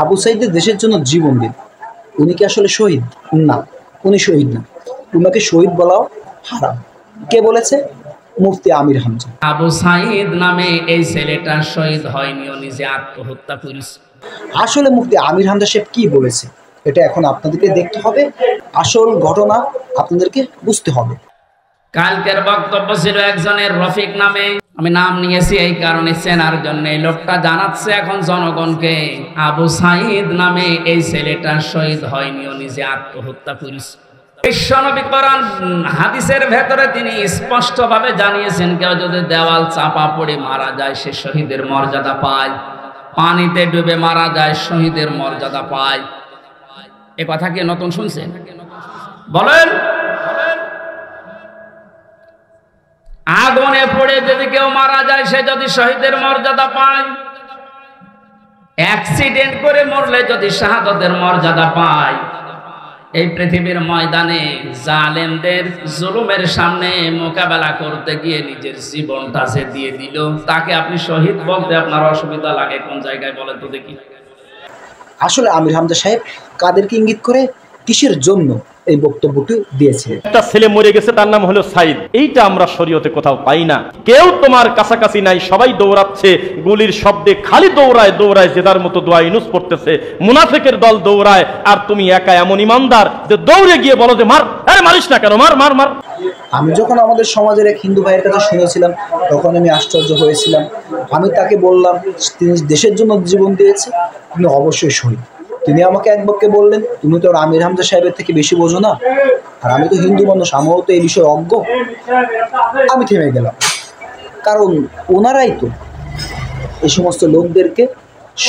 আবু সাইদের দেশের জন্য জীবন দিন, উনি কি আসলে শহীদ? না, উনি শহীদ না। উনাকে শহীদ বলাও হারাম। কে বলেছে? মুফতি আমির হামজা। আবু সাইদ নামে এই ছেলেটা শহীদ হয়নি, ও নিজে আত্মহত্যা করেছে। আসলে মুফতি আমির হামজা সাহেব কি বলেছে এটা এখন আপনাদেরকে দেখতে হবে, আসল ঘটনা আপনাদেরকে বুঝতে হবে। কালকের বক্তব্য ছিল একজনের রফিক নামে, আমি নাম নিয়েছি এই কারণে চেনার জন্য। এই লোকটা জানাচ্ছে এখন জনগণকে আবু সাইদ নামে এই ছেলেটা শহীদ হয়নি, ও নিজে আত্মহত্যা করেছে। বিশ্বনবী কোরআন হাদিসের ভেতরে তিনি স্পষ্টভাবে জানিয়েছেন, কেউ যদি দেওয়াল চাপা পড়ে মারা যায় সে শহীদের মর্যাদা পায়, পানিতে ডুবে মারা যায় শহীদের মর্যাদা পায়। এ কথা কি নতুন শুনছেন? বলেন। আগুনে পড়ে যদি কেউ মারা যায় সে যদি শহীদের মর্যাদা পায়, অ্যাক্সিডেন্ট করে মরলে যদি শাহাদাতের মর্যাদা পায়, এই পৃথিবীর ময়দানে জালেমদের জুলুমের সামনে মোকাবেলা করতে গিয়ে নিজের জীবনটা সে দিয়ে দিল, তাকে আপনি শহীদ বলতে আপনার অসুবিধা লাগে কোন জায়গায় বলেন তো দেখি? আসলে আমির হামজা সাহেব কাদেরকে ইঙ্গিত করে, কিসের জন্য এই বক্তব্যটি দিয়েছে? একটা ছেলে মরে গেছে, তার নাম হলো সাইদ। এইটা আমরা শরীয়তে কোথাও পাই না। কেউ তোমার কাছাকাছি নাই, সবাই দৌড়াচ্ছে, গুলির শব্দে খালি দৌড়ায় দৌড়ায়, জেদার মতো দোয়া ইউনুস পড়তেছে, মুনাফিকের দল দৌড়ায়, আর তুমি একা এমন ইমানদার যে দৌড়ে গিয়ে বলো যে মার, আরে মারিস না কেন, মার মার মার। আমি যখন আমাদের সমাজের এক হিন্দু ভাইয়ের কথা শুনেছিলাম তখন আমি আশ্চর্য হয়েছিলাম। আমি তাকে বললাম তিনি দেশের জন্য জীবন দিয়েছে, তিনি অবশ্যই শহীদ। তিনি আমাকে এক বাক্যে বললেন, তুমি তো আমির হামজা সাহেবের থেকে বেশি বোঝো না, আর আমি তো হিন্দু মানুষ, আমারও তো এই বিষয়ে অজ্ঞ। আমি থেমে গেলাম, কারণ ওনারাই তো এই সমস্ত লোকদেরকে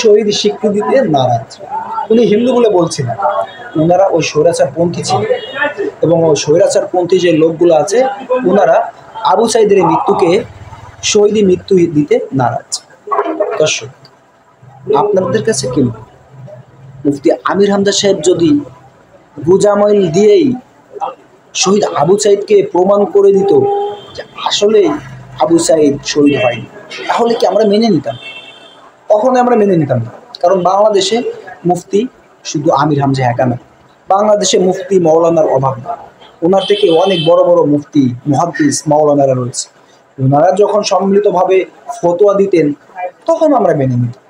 শহীদ স্বীকৃতি দিতে নারাজ। উনি হিন্দু বলে বলছি না, ওনারা ওই স্বৈরাচারপন্থী ছিল, এবং ওই স্বৈরাচারপন্থী যে লোকগুলো আছে ওনারা আবু সাইদের মৃত্যুকে শহীদি মৃত্যু দিতে নারাজ। দর্শক, আপনাদের কাছে কি মুফতি আমির হামজা সাহেব যদি গুজামাইল দিয়েই শহীদ আবু সাইদকে প্রমাণ করে দিত যে আসলে আবু সাইদ শহীদ হয়নি, তাহলে কি আমরা মেনে নিতাম? কখনোই আমরা মেনে নিতাম না। কারণ বাংলাদেশে মুফতি শুধু আমির হামজা একা না, বাংলাদেশে মুফতি মাওলানার অভাব না। ওনার থেকে অনেক বড় বড় মুফতি, মুহাদ্দিস, মাওলানারা রয়েছে। ওনারা যখন সম্মিলিতভাবে ফতোয়া দিতেন তখন আমরা মেনে নিতাম।